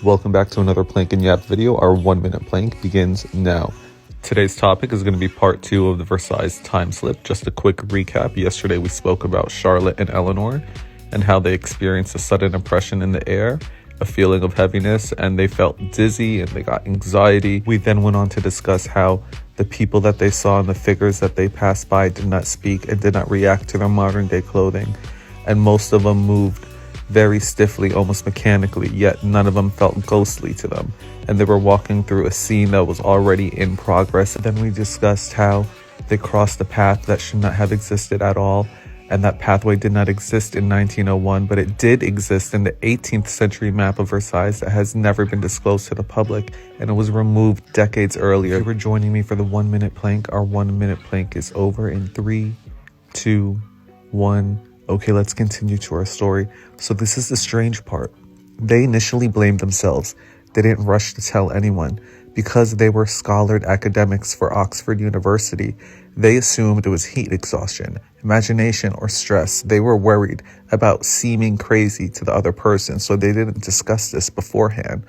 Welcome back to another Plank and Yap video. Our 1 minute plank begins now. Today's topic is going to be part 2 of the Versailles time slip. Just a quick recap. Yesterday we spoke about Charlotte and Eleanor and how they experienced a sudden impression in the air, a feeling of heaviness, and they felt dizzy and they got anxiety. We then went on to discuss how the people that they saw and the figures that they passed by did not speak and did not react to their modern day clothing, and most of them moved very stiffly, almost mechanically, yet none of them felt ghostly to them, and they were walking through a scene that was already in progress. And then we discussed how they crossed a path that should not have existed at all, and that pathway did not exist in 1901, but it did exist in the 18th century map of Versailles that has never been disclosed to the public, and it was removed decades earlier. If you were joining me for the 1 minute plank, our 1 minute plank is over in 3, 2, 1. Okay, let's continue to our story. So this is the strange part. They initially blamed themselves. They didn't rush to tell anyone. Because they were scholared academics for Oxford University, they assumed it was heat exhaustion, imagination, or stress. They were worried about seeming crazy to the other person, so they didn't discuss this beforehand.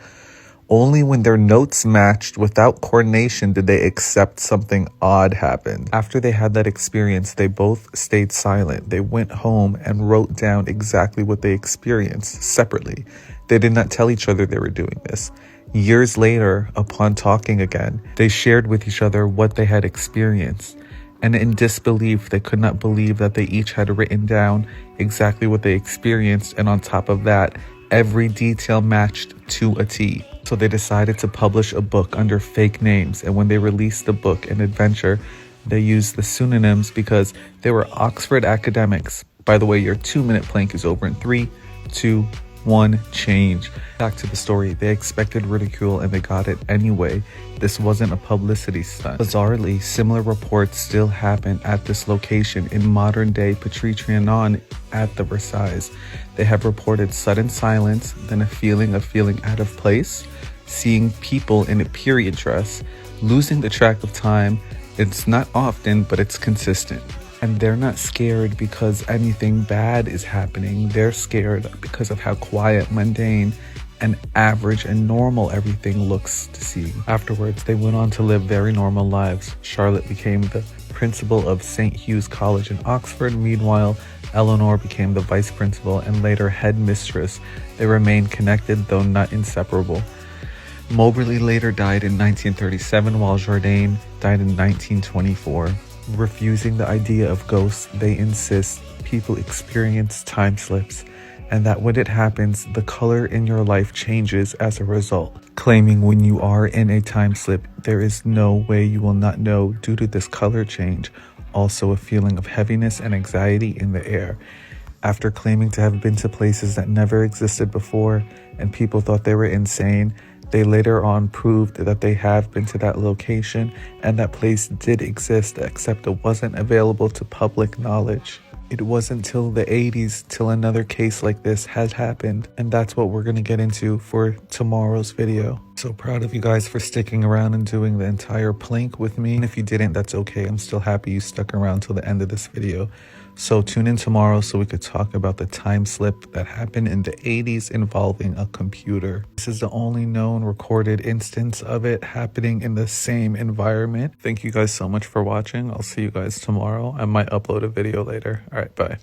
Only when their notes matched without coordination did they accept something odd happened. After they had that experience, they both stayed silent. They went home and wrote down exactly what they experienced separately. They did not tell each other they were doing this. Years later, upon talking again, they shared with each other what they had experienced. And in disbelief, they could not believe that they each had written down exactly what they experienced, and on top of that, every detail matched to a T. So they decided to publish a book under fake names, and when they released the book, an adventure, they used the pseudonyms because they were Oxford academics. By the way, your 2 minute plank is over in 3, 2, 1, change. Back to the story. They expected ridicule and they got it anyway. This wasn't a publicity stunt. Bizarrely, similar reports still happen at this location in modern day pt2 at the Versailles. They have reported sudden silence, then a feeling of feeling out of place, seeing people in a period dress, losing the track of time. It's not often, but it's consistent. And they're not scared because anything bad is happening. They're scared because of how quiet, mundane, and average and normal everything looks to see. Afterwards, they went on to live very normal lives. Charlotte became the principal of St. Hugh's College in Oxford. Meanwhile, Eleanor became the vice principal and later head mistress. They remained connected, though not inseparable. Moberly later died in 1937, while Jourdain died in 1924. Refusing the idea of ghosts, they insist people experience time slips, and that when it happens, the color in your life changes as a result. Claiming when you are in a time slip, there is no way you will not know due to this color change. Also a feeling of heaviness and anxiety in the air. After claiming to have been to places that never existed before and people thought they were insane, they later on proved that they have been to that location and that place did exist, except it wasn't available to public knowledge. It wasn't till the 80s till another case like this has happened, and that's what we're going to get into for tomorrow's video. So proud of you guys for sticking around and doing the entire plank with me. And if you didn't, that's okay. I'm still happy you stuck around till the end of this video. So tune in tomorrow so we could talk about the time slip that happened in the 80s involving a computer. This is the only known recorded instance of it happening in the same environment. Thank you guys so much for watching. I'll see you guys tomorrow. I might upload a video later. All right, bye.